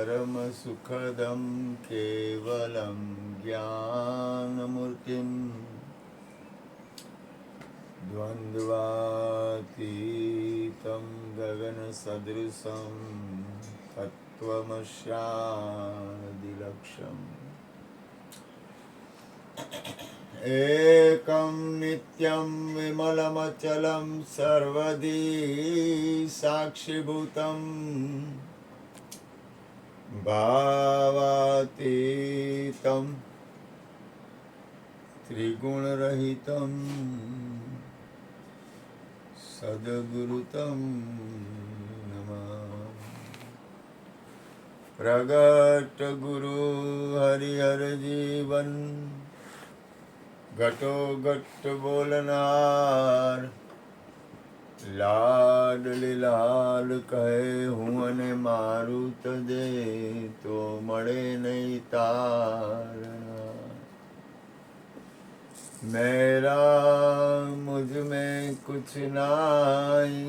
परम सुखदं केवलं ज्ञानमूर्तिं द्वन्द्वातीतं गगनसदृशं तत्त्वमस्यादिलक्ष्यम् एकं नित्यं विमलमचलं सर्वदी साक्षिभूतं भावातीतं त्रिगुणरहितं सद्गुरुतं नमामि। प्रगट गुरु हरिहर जीवन घटो घट बोलनार લાડલી લાલ કહે હું અને મારું તજે તો મળે નહીં તારણા મેરા મુझ में कुछ नाई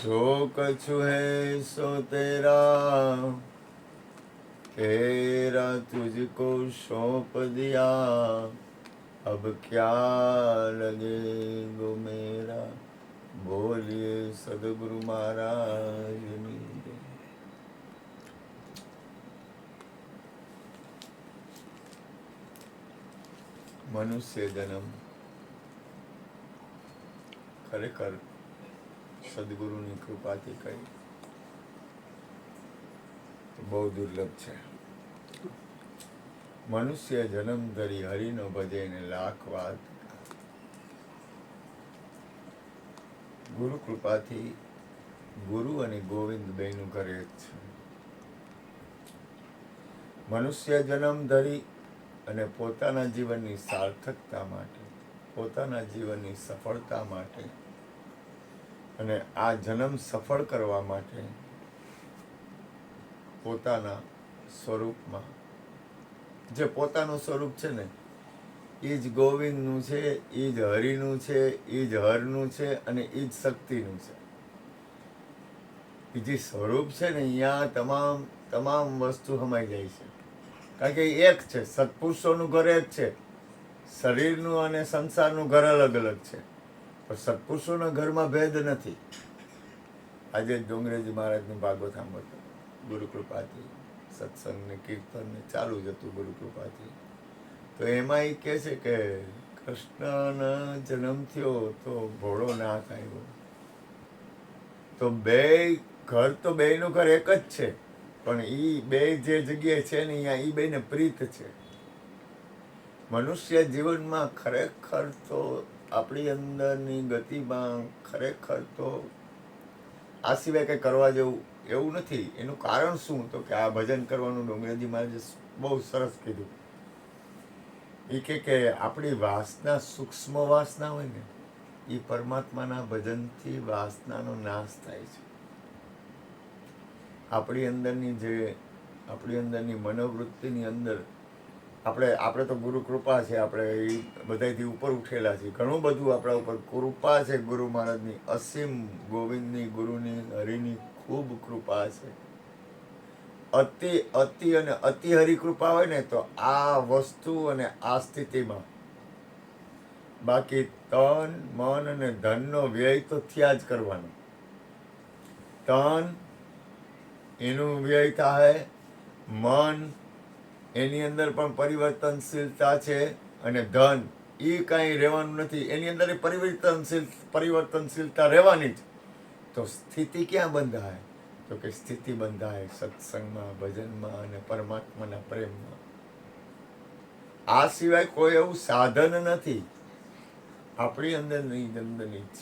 जो कछु है सो तेरा तेरा तुझको सौंप दिया अब क्या लगे गो मेरा बोलिए सदगुरु महाराज ની જય। મનુષ્ય જન્મ ખરેખર સદગુરુની કૃપાથી કઈ બહુ દુર્લભ છે। મનુષ્ય જન્મ ધરી હરિનો ભજે ને લાખ વાત। ગુરુ કૃપાથી ગુરુ અને ગોવિંદ બેનું ઘરે જ છે। મનુષ્ય જન્મ ધરી અને પોતાના જીવનની સાર્થકતા માટે, પોતાના જીવનની સફળતા માટે અને આ જન્મ સફળ કરવા માટે પોતાના સ્વરૂપમાં જે પોતાનું સ્વરૂપ છે ને એ જ ગોવિંદનું છે, એ જ હરિનું છે, એ જ હરનું છે અને એ જ શક્તિનું છે। એ જે સ્વરૂપ છે ને અહીંયા તમામ વસ્તુ સમાઈ જાય છે, કારણ કે એક છે। સત્પુરુષોનું ઘર એક છે, શરીરનું અને સંસારનું ઘર અલગ અલગ છે, પણ સત્પુરુષોના ઘરમાં ભેદ નથી। આજે ડોંગરેજી મહારાજનું ભાગવત સાંભળતો ગુરુ કૃપાથી, સત્સંગ ને કીર્તન ને ચાલુ જ હતું ગુરુ કૃપાથી। તો એમાં એ કહે છે કે કૃષ્ણનો જન્મ થયો તો ભોળો નાથ આવ્યો। તો બે ઘર તો બેયનું ઘર એક જ છે, પણ એ બે જે જગ્યાએ છે ને અહીંયા એ બેને પ્રીત છે। મનુષ્ય જીવનમાં ખરેખર તો આપણી અંદરની ગતિમાં ખરેખર તો આ સિવાય કંઈ કરવા જેવું એવું નથી। એનું કારણ શું? તો કે આ ભજન કરવાનું ડોંગરેજી મહારાજે બહુ સરસ કીધું। એ કે આપણી વાસના, સૂક્ષ્મ વાસના હોય ને એ પરમાત્માના ભજનથી વાસનાનો નાશ થાય છે। આપણી અંદરની મનોવૃત્તિની અંદર આપણે તો ગુરુ કૃપા છે, આપણે એ બધાથી ઉપર ઉઠેલા છીએ, ઘણું બધું આપણા ઉપર કૃપા છે ગુરુ મહારાજની અસીમ, ગોવિંદની, ગુરુની, હરિની ખૂબ કૃપા છે। અતિ અને અતિ હરિ કૃપા હોય ને તો આ વસ્તુ અને આ સ્થિતિમાં, બાકી તન, મન અને ધનનો વ્યય તો થયા જ કરવાનો। તન એનું વ્યય થાય, મન એની અંદર પણ પરિવર્તનશીલતા છે અને ધન એ કાંઈ રહેવાનું નથી, એની અંદર પરિવર્તનશીલતા રહેવાની જ। તો સ્થિતિ ક્યાં બંધાય? તો કે સ્થિતિ બંધાય સત્સંગમાં, ભજનમાં અને પરમાત્માના પ્રેમમાં। આ સિવાય કોઈ એવું સાધન નથી। આપણી અંદરની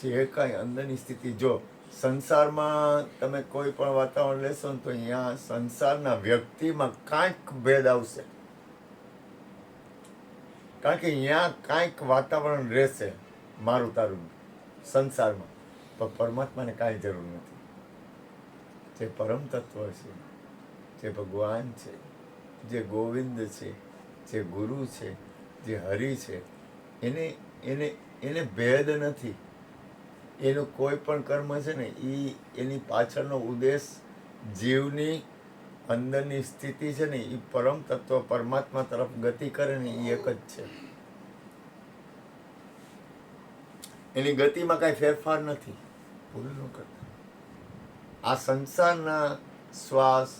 જે કાંઈ અંદરની સ્થિતિ, જો સંસારમાં તમે કોઈ પણ વાતાવરણ લેશો ને તો અહીંયા સંસારના વ્યક્તિમાં કાંઈક ભેદ આવશે, કારણ કે અહીંયા કાંઈક વાતાવરણ રહેશે મારું તારું સંસારમાં, પણ પરમાત્માને કાંઈ જરૂર નથી। જે પરમ તત્વ છે, જે ભગવાન છે, જે ગોવિંદ છે, જે ગુરુ છે, જે હરિ છે, એને ભેદ નથી। એનું કોઈ પણ કર્મ છે ને એની પાછળનો ઉદ્દેશ જીવની અંદરની સ્થિતિ છે ને એ પરમ તત્વ પરમાત્મા તરફ ગતિ કરે ને એ એક જ છે. એની ગતિમાં કાંઈ ફેરફાર નથી. ભૂલ ન કરતા. આ સંસારના શ્વાસ,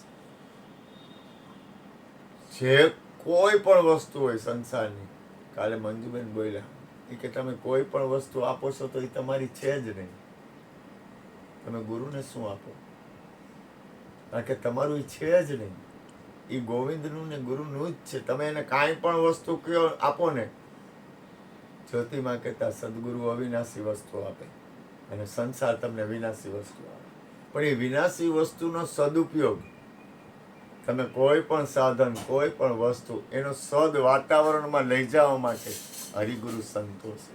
જે કોઈ પણ વસ્તુ હોય સંસારની, કાલે મંજુબેન બોલ્યા એ કે તમે કોઈ પણ વસ્તુ આપો છો તો એ તમારી છે જ નહીં. તમે ગુરુને શું આપો? કારણ કે તમારું એ છે જ નહીં. એ ગોવિંદનું ને ગુરુનું જ છે. તમે એને કાંઈ પણ વસ્તુ કયો આપો ને, જ્યોતિમાં કહેતા સદગુરુ અવિનાશી વસ્તુ આપે અને સંસાર તમને વિનાશી વસ્તુ આપે. પણ એ વિનાશી વસ્તુનો સદુપયોગ તમે કોઈ પણ સાધન, કોઈ પણ વસ્તુ એનો સદ વાતાવરણમાં લઈ જવા માટે હરિગુરુ સંતો છે.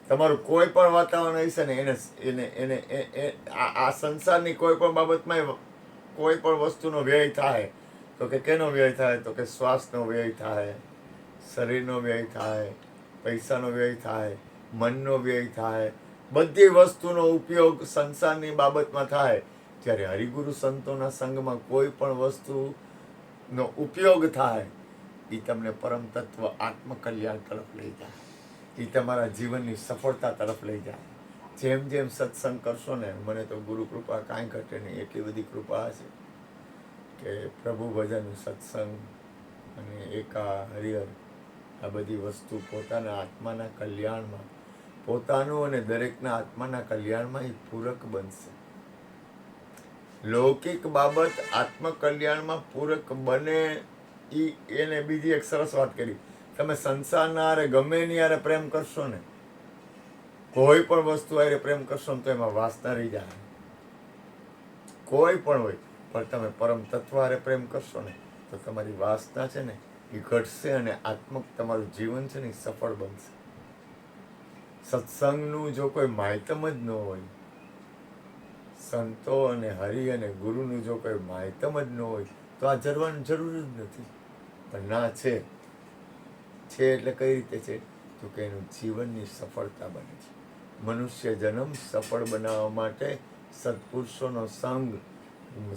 તમારું કોઈ પણ વાતાવરણ હશે ને એને આ સંસારની કોઈ પણ બાબતમાં કોઈ પણ વસ્તુનો વ્યય થાય તો કે કેનો વ્યય થાય? તો કે શ્વાસનો વ્યય થાય, શરીરનો વ્યય થાય, પૈસાનો વ્યય થાય, મનનો વ્યય થાય. બધી વસ્તુનો ઉપયોગ સંસારની બાબતમાં થાય. જ્યારે હરિગુરુ સંતોના સંગમાં કોઈ પણ વસ્તુનો ઉપયોગ થાય એ તમને પરમ તત્વ આત્મકલ્યાણ તરફ લઈ જાય. એ તમારા જીવનની સફળતા તરફ લઈ જાય. જેમ જેમ સત્સંગ કરશો ને, મને તો ગુરુ કૃપા કાંઈ ઘટે નહીં, એટલી બધી કૃપા છે કે પ્રભુ ભજન, સત્સંગ અને એકા હરિહર આ બધી વસ્તુ પોતાના આત્માના કલ્યાણમાં, પોતાનું અને દરેકના આત્માના કલ્યાણમાં એ પૂરક બનશે. લૌકિક બાબત આત્મકલ્યાણમાં પૂરક બને. એને બીજી એક સરસ વાત કરી, તમે સંસારના હારે ગમે એની હારે પ્રેમ કરશો ને, કોઈ પણ વસ્તુ હારે પ્રેમ કરશો ને તો એમાં વાસના રહી જાય. કોઈ પણ હોય, પણ તમે પરમ તત્વ હારે પ્રેમ કરશો ને તો તમારી વાસના છે ને એ ઘટશે અને તમારું જીવન છે ને એ સફળ બનશે. સત્સંગનું જો કોઈ માહિતમ જ ન હોય, સંતો અને હરિ અને ગુરુનું જો કોઈ માહિતમ જ ન હોય તો આ જરવાની જરૂર જ નથી. પણ ના છે એટલે કઈ રીતે છે? તો કે એનું જીવનની સફળતા બને છે. મનુષ્ય જન્મ સફળ બનાવવા માટે સત્પુરુષોનો સંગ,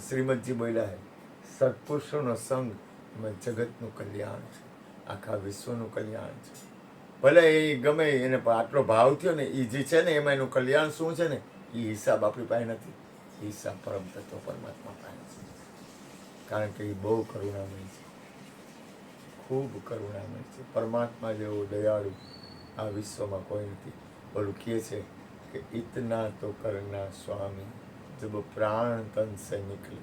શ્રીમદજી બોલ્યા છે, સત્પુરુષોનો સંગ એમાં જગતનું કલ્યાણ છે, આખા વિશ્વનું કલ્યાણ છે. ભલે એ ગમે એને આટલો ભાવ થયો ને, એ જે છે ને એમાં એનું કલ્યાણ શું છે ને એ હિસાબ આપણી પાસે નથી. હિસાબ પરમ તત્વ પરમાત્મા પાસે છે. કારણ કે એ બહુ કરુણામય છે, ખૂબ કરુણામય છે. પરમાત્મા જેવો દયાળુ આ વિશ્વમાં કોઈ નથી. બોલું કહે છે કે ઇતના તો કરના સ્વામી જબ પ્રાણ તન સે નિકલે,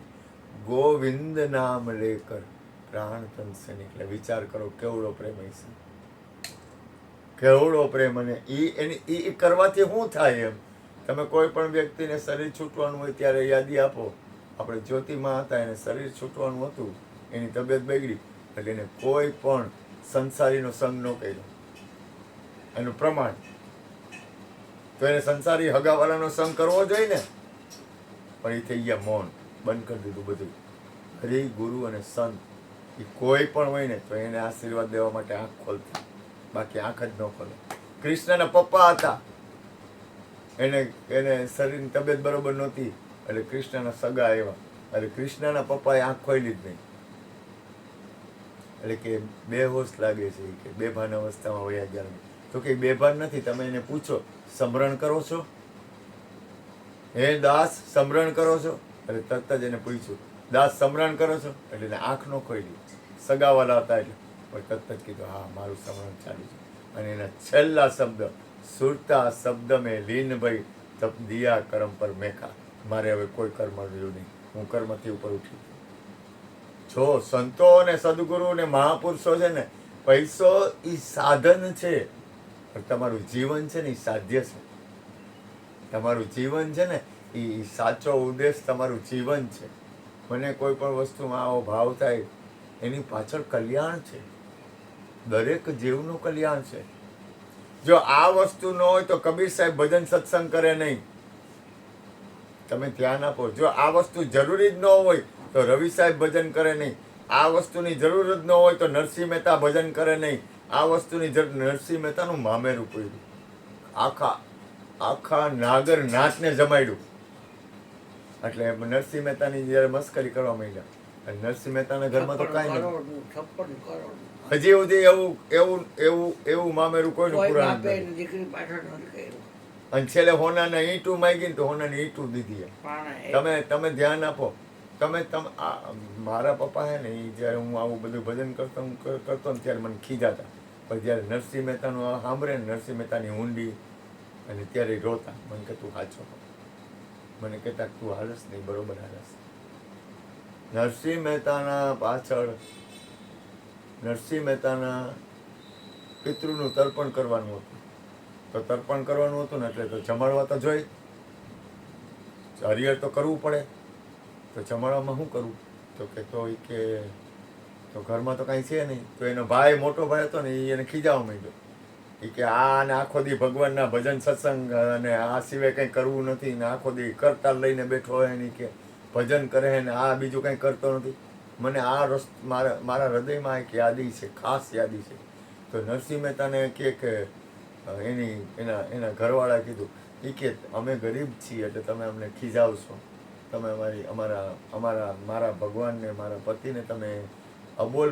ગોવિંદ નામ લેકર પ્રાણ તન સે નિકલે. વિચાર કરો કેવડો પ્રેમ હશે, કેવડો પ્રેમ. અને એ કરવાથી શું થાય? એમ તમે કોઈ પણ વ્યક્તિને શરીર છૂટવાનું હોય ત્યારે યાદી આપો. આપણે જ્યોતિમાં હતા, એને શરીર છૂટવાનું હતું, એની તબિયત બગડી એટલે એને કોઈ પણ સંસારીનો સંગ ન કર્યો. એનું પ્રમાણ તો એને સંસારી હગાવાલાનો સંગ કરવો જોઈએ ને, પણ એ થઈ ગયા મૌન, બંધ કરી દીધું બધું. હરિ, ગુરુ અને સંત એ કોઈ પણ હોય ને તો એને આશીર્વાદ દેવા માટે આંખ ખોલતી, બાકી આંખ જ ન ખોલે. કૃષ્ણના પપ્પા હતા, એને શરીરની તબિયત બરોબર નહોતી એટલે કૃષ્ણના સગા આવ્યા, એટલે કૃષ્ણના પપ્પાએ આંખ ખોલી જ નહીં. એટલે કે બેહોશ લાગે છે, કે બેભાન અવસ્થામાં વયા ગયા. તો કે બેભાન નથી, તમે એને પૂછો સમરણ કરો છો? હે દાસ, સમરણ કરો છો? એટલે તરત જ એને પૂછ્યું, દાસ સમરણ કરો છો? એટલે એને આંખ ન ખોલી. સગાવાલા હતા એટલે, પણ તરત જ કીધું હા મારું સમરણ ચાલુ છે. અને એના છેલ્લા શબ્દ, સુરતા શબ્દ મેં લીન ભાઈ તપ દિયા કર્મ પર મેખા. મારે હવે કોઈ કર્મ રહ્યું નહીં, હું કર્મથી ઉપર ઉઠી. જો સંતો ને સદગુરુ ને મહાપુરુષો છે ને, પૈસો એ સાધન છે, પણ તમારું જીવન છે ને એ સાધ્ય છે. તમારું જીવન છે ને એ સાચો ઉદ્દેશ તમારું જીવન છે. મને કોઈ પણ વસ્તુમાં આવો ભાવ થાય, એની પાછળ કલ્યાણ છે, દરેક જીવનું કલ્યાણ છે. જો આ વસ્તુ ન હોય તો કબીર સાહેબ ભજન સત્સંગ કરે નહીં. તમે ધ્યાન આપો. જો આ વસ્તુ જરૂરી જ ન હોય તો રવિ સાહેબ ભજન કરે નહીં. આ વસ્તુની જરૂર જ ન હોય તો નરસિંહ મહેતા ભજન કરે નહીં. આ વસ્તુની નરસિંહ મહેતાનું મામેરું પડ્યું, આખા નાગર નાથને જમાડ્યું. એટલે નરસિંહ મહેતાની જ્યારે મસ્કરી કરવા માંડ્યા, અને નરસિંહ મહેતાના ઘરમાં તો કાંઈ નહીં, 56 કરોડ હજી સુધી એવું એવું એવું એવું મામેરું કોઈનું કોઈ પુરાણ બાપે નથી. દીકરી પાછળ નથી કર્યું. અને છેલ્લે હોનાના ઈંટું માંગી ને તો હોનાની ઈંટું દીધી એમ. પણ તમે ધ્યાન આપો. તમે મારા પપ્પા હે ને, એ જ્યારે હું આવું બધું ભજન કરતો ને ત્યારે મને ખીજાતા, પણ જ્યારે નરસિંહ મહેતાનું આ સાંભળે ને, નરસિંહ મહેતાની ઊંડી, અને ત્યારે ઈ રોતા. મને કે તું સાચો, મને કહેતા તું હાલસ નહીં, બરોબર હાલસ. નરસિંહ મહેતાના પાછળ નરસિંહ મહેતાના પિતૃનું તર્પણ કરવાનું હતું. તો તર્પણ કરવાનું હતું ને એટલે તો જમાડવા તો જોઈ, હરિહર તો કરવું પડે. તો જમાડવામાં શું કરવું? તો કે તો ઘરમાં તો કાંઈ છે નહીં. તો એનો ભાઈ, મોટો ભાઈ હતો ને, એને ખીજાવા માંડ્યો. એ કે આને આખો દી ભગવાનના ભજન સત્સંગ અને આ સિવાય કંઈ કરવું નથી ને, આખો દી કરતાલ લઈને બેઠો હોય ને, કે ભજન કરે ને આ બીજું કંઈ કરતો નથી. મને આ મારા હૃદયમાં એક યાદી છે, ખાસ યાદી છે. તો નરસિંહ મહેતાને કે એના ઘરવાળા કીધું, એ કે અમે ગરીબ છીએ એટલે તમે અમને ખીજાવશો, તમે મારા ભગવાનને, મારા પતિને તમે અબોલ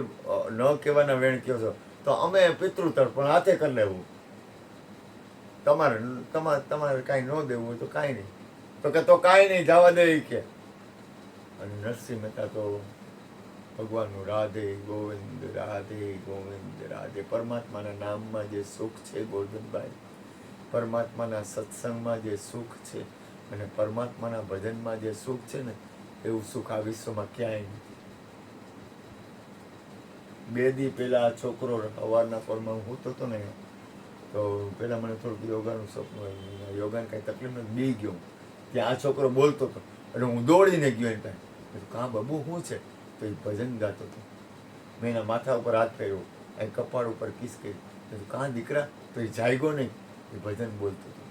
ન કહેવાના વેણ કહો છો, તો અમે પિતૃ તર્પણ હાથે કરી લેવું. તમારે કાંઈ ન દેવું હોય તો કાંઈ નહીં. તો કાંઈ નહીં, જવા દે કે. અને નરસિંહ મહેતા તો ભગવાનનું રાધે ગોવિંદ રાધે ગોવિંદ રાધે, પરમાત્માના નામમાં જે સુખ છે ગોરધનભાઈ, પરમાત્માના સત્સંગમાં જે સુખ છે અને પરમાત્માના ભજનમાં જે સુખ છે ને, એવું સુખ આ વિશ્વમાં ક્યાંય નથી. 2 દી પહેલા આ છોકરો સવારના પોરમાં હું સૂતો હતો ને, તો પહેલાં મને થોડુંક યોગાનું સપનું આવ્યું. યોગાને કાંઈ તકલીફ નથી, બી ગયો. ત્યાં આ છોકરો બોલતો હતો એટલે હું દોડીને ગયો એની પાસે. કાં બાબુ શું છે? તો એ ભજન ગાતો હતો. મેં એના માથા ઉપર હાથ ફેરવ્યો, એ કપાળ ઉપર કિસ કરી. કાં દીકરા? તો એ જાગ્યો નહીં, એ ભજન બોલતો હતો.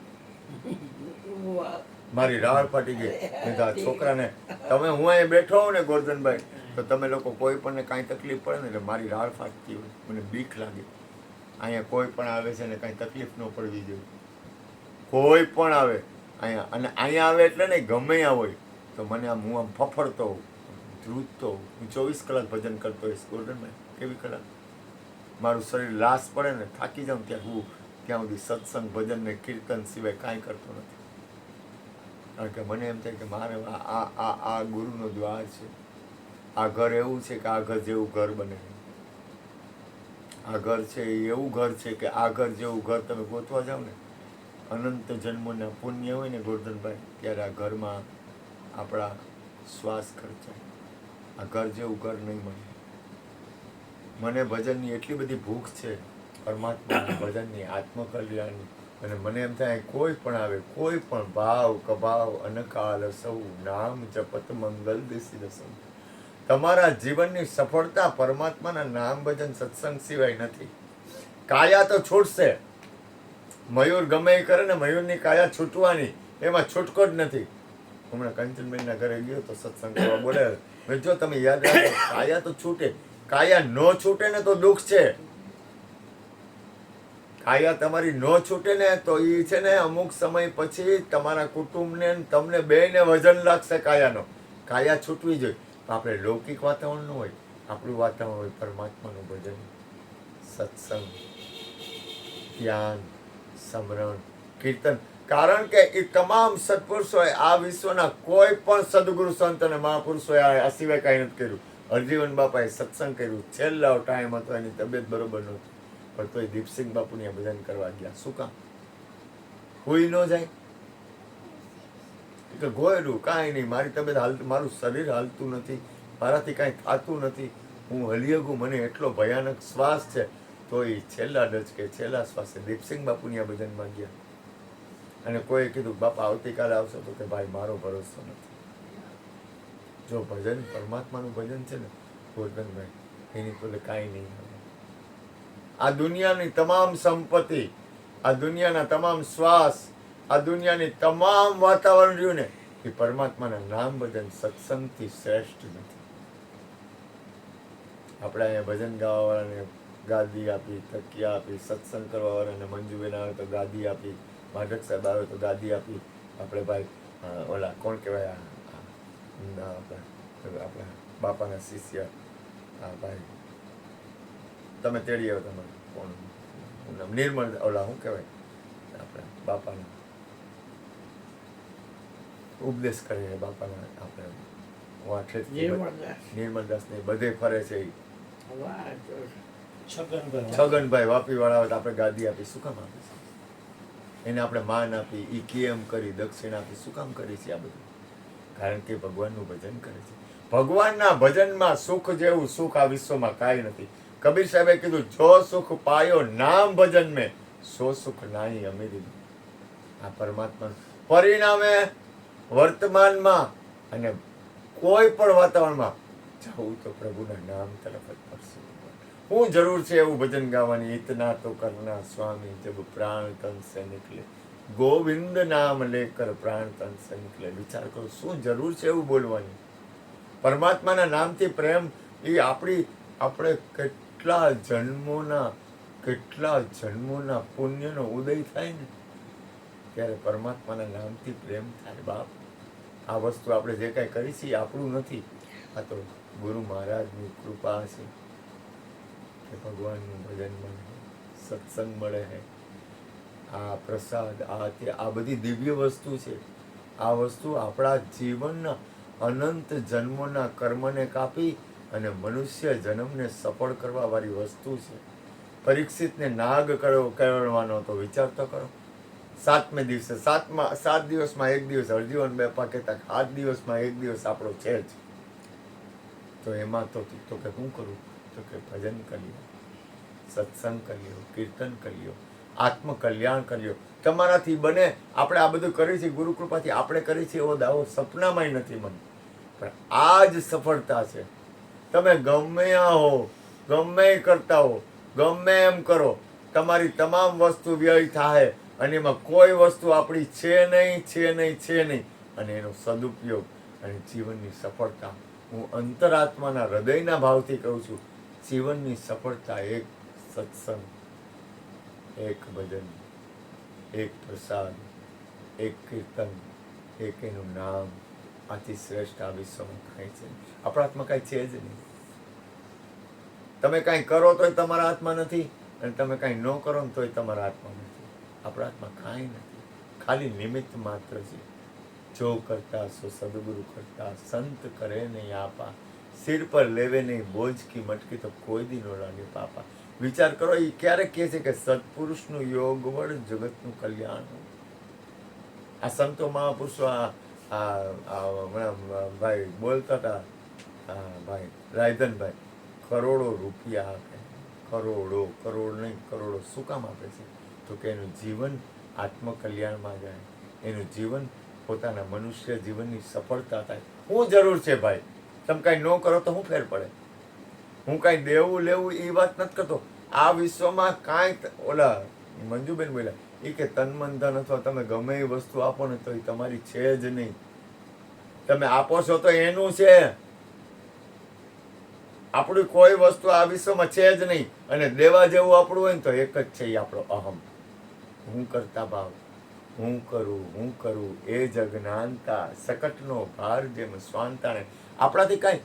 મારી રાળ ફાટી ગઈ. મેં આ છોકરાને, તમે હું અહીંયા બેઠો હોઉં ને ગોરધનભાઈ, તો તમે લોકો કોઈ પણને કાંઈ તકલીફ પડે ને એટલે મારી રાળ ફાટતી હોય, મને બીક લાગે. અહીંયા કોઈ પણ આવે છે ને કાંઈ તકલીફ ન પડવી જોઈએ. કોઈ પણ આવે અહીંયા, અને અહીંયા આવે એટલે નહીં, ગમે ત્યાં હોય તો મને હું આમ ફફડતો હોઉં, ધ્રુજતો હોઉં. હું 24 કલાક ભજન કરતો હોઈશ ગોરધનભાઈ. કેવી કલાક? મારું શરીર લાશ પડે ને, થાકી જાઉં ત્યાં સુધી સત્સંગ, ભજન ને કીર્તન સિવાય કાંઈ કરતો નથી. કારણ કે મને એમ થાય કે મારે આ ગુરુનો દ્વાર છે. આ ઘર એવું છે કે આ ઘર જેવું ઘર બને. આ ઘર છે એ એવું ઘર છે કે આ ઘર જેવું ઘર તમે ગોતવા જાઓ ને, અનંત જન્મોના પુણ્ય હોય ને ગોરધનભાઈ, ત્યારે આ ઘરમાં આપણા શ્વાસ ખર્ચાય. આ ઘર જેવું ઘર નહીં મળે. મને ભજનની એટલી બધી ભૂખ છે, પરમાત્માના ભજનની, આત્મકલ્યાણની. અને મને એમ થાય કોઈ પણ આવે, કોઈ પણ ભાવ કભાવ અનકાલ સૌ, નામ જપત મંગલ દેશી રસમ. તમારા જીવનની સફળતા પરમાત્માના નામ ભજન સત્સંગ સિવાય નથી. કાયા તો છૂટશે. મયુર ગમે એ કરે ને, મયુરની કાયા છૂટવાની, એમાં છૂટકો જ નથી. હમણાં કંચનબેનના ઘરે ગયો તો સત્સંગ કરવા બોલે, જો તમે યાદ રાખો, કાયા તો છૂટે. કાયા ન છૂટે ને તો દુઃખ છે. કાયા તમારી ન છૂટે ને તો એ છે ને અમુક સમય પછી તમારા કુટુંબને તમને બેયને વજન લાગશે કાયાનો. કાયા છૂટવી જોઈએ. આપણે લૌકિક વાતાવરણ ન હોય, આપણું વાતાવરણ હોય પરમાત્માનું ભજન, સત્સંગ, ધ્યાન, સ્મરણ, કીર્તન. કારણ કે એ તમામ સત્પુરુષોએ આ વિશ્વના કોઈ પણ સદગુરુ સંત અને મહાપુરુષોએ આ સિવાય કાંઈ નથી કર્યું. હરજીવન બાપાએ સત્સંગ કર્યું, છેલ્લો ટાઈમ હતો, એની તબિયત બરોબર નહોતી, પણ તોય દીપસિંહ બાપુને ભજન કરવા ગયા. શું કામ? કોઈ ન જાય કે ગોયરું કાંઈ નહીં, મારી તબિયત મારું શરીર હાલતું નથી, મારાથી કાંઈ થતું નથી, હું હલિયગું, મને એટલો ભયાનક શ્વાસ છે. તો એ છેલ્લા ડચકે, છેલ્લા શ્વાસે દીપસિંહ બાપુની આ ભજનમાં ગયા. અને કોઈ કીધું બાપા આવતીકાલે આવશો, તો કે ભાઈ મારો ભરોસો નથી. જો ભજન પરમાત્માનું ભજન છે ને ગોરધનભાઈ, એની તો કાંઈ નહીં આવે. આ દુનિયાની તમામ સંપત્તિ, આ દુનિયાના તમામ શ્વાસ, આ દુનિયાની તમામ વાતાવરણ રહ્યું ને, એ પરમાત્માના નામ ભજન સત્સંગથી શ્રેષ્ઠ નથી. આપણે અહીંયા ભજન ગાવાવાળાને ગાદી આપી, તકિયા આપી, સત્સંગ કરવાવાળાને મંજુબેન આવે તો ગાદી આપી, માધક સાહેબ આવે તો ગાદી આપી, આપણે ભાઈ ઓલા કોણ કહેવાય, આપણા બાપાના શિષ્ય ભાઈ, તમે તેડી આવ્યો તમારે કોણ નામ? નિર્મળ, ઓલા શું કહેવાય આપણા બાપાના ઉપદેશ કરે છે બાપાના, આપણે વાઠેથી નિર્મળદાસ. નિર્મલદાસ ને બધે ફરે છે ઈ. વાહ, જો. છગનભાઈ વાપીવાળા આવે તો આપણે ગાદી આપી, શું કામ આપી છે? એને આપણે માન આપી, ઈ કેમ કરી, દક્ષિણા આપી, શું કામ કરી છે આ બધું? કારણ કે ભગવાનનું ભજન કરે છે. ભગવાનના ભજનમાં સુખ જેવું સુખ આ વિશ્વમાં કાંઈ નથી. કબીર સાહેબે કીધું, જો સુખ પાયો નામ ભજન મેં, સો સુખ નાહી અમીરી. આ પરમાત્મા પરિણામે વર્તમાનમાં અને કોઈ પણ વાતાવરણમાં જવું તો પ્રભુના નામ તરફ જ પડશે. શું જરૂર છે એવું ભજન ગાવાની? ઇતના તો કરના સ્વામી જબ પ્રાણ તન સે નિકલે, ગોવિંદ નામ લેકર પ્રાણ તન સે નિકલે. વિચાર કરો, શું જરૂર છે એવું બોલવાની? પરમાત્માના નામથી પ્રેમ એ આપણે કેટલા જન્મોના પુણ્યનો ઉદય થાય ને ત્યારે પરમાત્માના નામથી પ્રેમ થાય. બાપ, આ વસ્તુ આપણે જે કાંઈ કરી છે એ આપણું નથી, આ તો ગુરુ મહારાજની કૃપા છે કે ભગવાનનું ભજન મળે, સત્સંગ મળે છે, આ પ્રસાદ, આ બધી દિવ્ય વસ્તુ છે. આ વસ્તુ આપણા જીવનના અનંત જન્મોના કર્મને કાપી અને મનુષ્ય જન્મને સફળ કરવા વાળી વસ્તુ છે. પરીક્ષિતને નાગ કરવાનો તો વિચાર તો કરો. 7મે દિવસે 7 દિવસમાં એક દિવસ અર્જુન બે કહેતા 7 દિવસમાં એક દિવસ આપણો છે જ. તો એમાં તો કે શું કરું? તો કે ભજન કર્યો, સત્સંગ કર્યો, કીર્તન કર્યો, આત્મકલ્યાણ કર્યો. તમારાથી બને. આપણે આ બધું કરીએ છીએ ગુરુ કૃપાથી, આપણે કરીએ છીએ એવો દાવો સપનામાંય નથી મને. પણ આ જ સફળતા છે. તમે ગમે હો, ગમે કરતા હો, ગમે એમ કરો, તમારી તમામ વસ્તુ વ્યય થાય અને એમાં કોઈ વસ્તુ આપણી છે નહીં. અને એનો સદુપયોગ અને જીવનની સફળતા, હું અંતરાત્માના હૃદયના ભાવથી કહું છું, જીવનની સફળતા એક સત્સંગ, એક ભજન, એક પ્રસાદ, એક કીર્તન, એક એનું નામ, આથી શ્રેષ્ઠ આ વિશ્વમાં કાંઈ છે નહીં. આપણા હાથમાં કાંઈ છે જ નહીં. તમે કાંઈ કરો તોય તમારા હાથમાં નથી, અને તમે કાંઈ ન કરો ને તોય તમારા હાથમાં નથી. આપણા હાથમાં કાંઈ નથી, ખાલી નિમિત્ત માત્ર છે. જો કરતા સો સદગુરુ કરતા, સંત કરે નહીં આપા, સિર પર લેવે નહીં બોજ કી મટકી, તો કોઈ દી ન લાગે પાપા. વિચાર કરો, એ ક્યારેક કહે છે કે સત્પુરુષનું યોગ વડ જગતનું કલ્યાણ. આ સંતો મહાપુરુષો ભાઈ બોલતા હતા, ભાઈ રાયધનભાઈ, કરોડો રૂપિયા આપે, કરોડ નહીં કરોડો શું કામ આપે છે? તો કે એનું જીવન આત્મકલ્યાણમાં જાય, એનું જીવન પોતાના મનુષ્ય જીવનની સફળતા થાય. શું જરૂર છે ભાઈ? તમે કાંઈ ન કરો તો શું ફેર પડે? હું કાંઈ દેવું લેવું એ વાત નથી કરતો. આ વિશ્વમાં કાંઈ, ઓલા મંજુબેન બોલ્યા એ કે તન મન ધન અથવા તમે ગમે એ વસ્તુ આપો ને તો એ તમારી છે જ નહીં. તમે આપો છો તો એનું છે, આપણું કોઈ વસ્તુ આ વિશ્વમાં છે જ નહીં. અને દેવા જેવું આપણું હોય ને તો એક જ છે, એ આપણો અહમ, હું કરતા ભાવ. હું કરું એ જ અજ્ઞાનતા, સકટનો ભાર જેમ સ્વાંતાને. આપણાથી કાંઈ,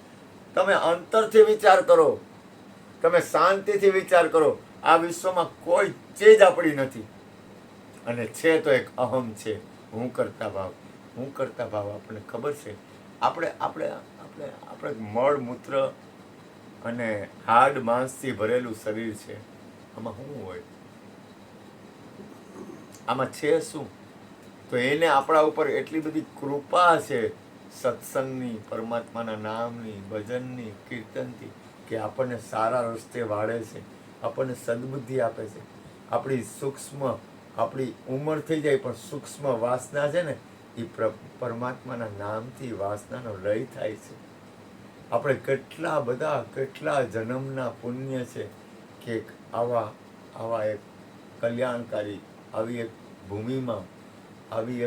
તમે અંતરથી વિચાર કરો, તમે શાંતિથી વિચાર કરો, આ વિશ્વમાં કોઈ ચીજ આપણી નથી. અને છે તો એક અહમ છે, હું કરતા ભાવ. આપણને ખબર છે, આપણે મળ મૂત્ર અને હાડ માંસથી ભરેલું શરીર છે. આમાં શું હોય? આમાં છે શું? તો એને આપણા ઉપર એટલી બધી કૃપા છે સત્સંગની, પરમાત્માના નામની, ભજનની, કીર્તનથી, કે આપણને સારા રસ્તે વાળે છે, આપણને સદબુદ્ધિ આપે છે. આપણી ઉંમર થઈ જાય પણ સૂક્ષ્મ વાસના છે ને, એ પરમાત્માના નામથી વાસનાનો લય થાય છે. આપણે કેટલા જન્મના પુણ્ય છે કે આવા એક કલ્યાણકારી, આવી એક ભૂમિમાં, આવી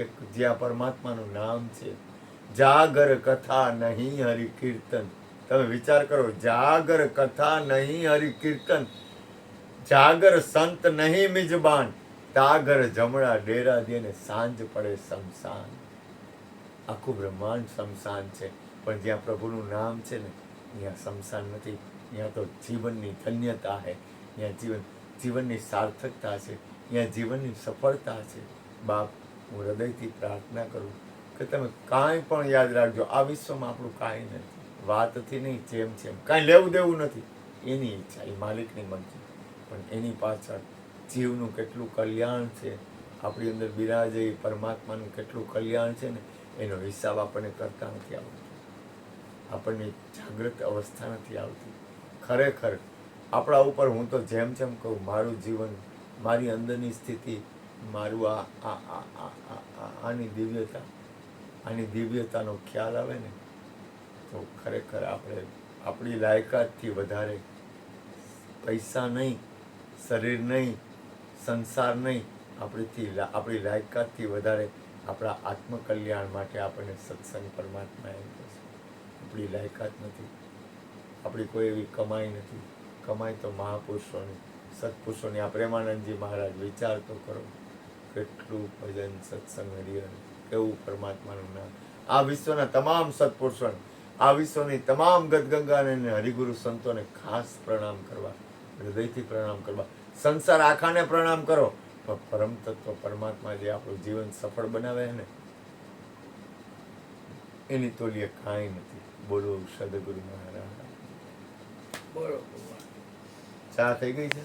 એક જ્યાં પરમાત્માનું નામ છે. જાગર કથા નહીં હરિ કીર્તન. તમે વિચાર કરો, જાગર કથા નહીં હરિ કીર્તન, જાગર સંત નહીં મિજબાન, તાગર જમણા ડેરા દે ને સાંજ પડે શમશાન. આખું બ્રહ્માંડ શમશાન છે, પણ જ્યાં પ્રભુનું નામ છે ને ત્યાં શમશાન નથી. ત્યાં તો જીવનની ધન્યતા છે, ત્યાં જીવનની સાર્થકતા છે, ત્યાં જીવનની સફળતા છે. બાપ, હું હૃદયથી પ્રાર્થના કરું કે તમે કાંઈ પણ યાદ રાખજો, આ વિશ્વમાં આપણું કાંઈ નથી, વાતથી નહીં, જેમ છે એમ કાંઈ લેવું દેવું નથી. એની ઈચ્છા, એ માલિકની મરજી, પણ એની પાછળ જીવનું કેટલું કલ્યાણ છે, આપણી અંદર બિરાજે એ પરમાત્માનું કેટલું કલ્યાણ છે ને એનો હિસાબ આપણને કરતા નથી આવડતો. આપણને જાગૃત અવસ્થા નથી આવતી. ખરેખર આપણા ઉપર, હું તો જેમ જેમ કહું, મારું જીવન, મારી અંદરની સ્થિતિ, મારું આની દિવ્યતાનો ખ્યાલ આવે ને તો ખરેખર આપણે આપણી લાયકાતથી વધારે પૈસા નહીં, શરીર નહીં, સંસાર નહીં, આપણી લાયકાતથી વધારે આપણા આત્મકલ્યાણ માટે આપણને સત્સંગ પરમાત્મા એમ કહે છે. આપણી લાયકાત નથી, આપણી કોઈ એવી કમાઈ નથી. કમાઈ તો મહાપુરુષોની, સત્પુરુષોની. આ પ્રેમાનંદજી મહારાજ, વિચાર તો કરો, કેટલું ભજન, સત્સંગ, હરિહર, કેવું પરમાત્માનું નામ. આ વિશ્વના તમામ સત્પુરુષોને, આ વિશ્વની તમામ ગદગંગા અને હરિગુરુ સંતોને ખાસ પ્રણામ કરવા, હૃદયથી પ્રણામ કરવા. સંસાર આખાને પ્રણામ કરો, પણ પરમ તત્વ પરમાત્મા જે આપણું જીવન સફળ બનાવે ને એની તોલીએ કાંઈ નથી. બોલો સદગુરુ મહારાજ. બરોબર. ચા થઈ ગઈ છે?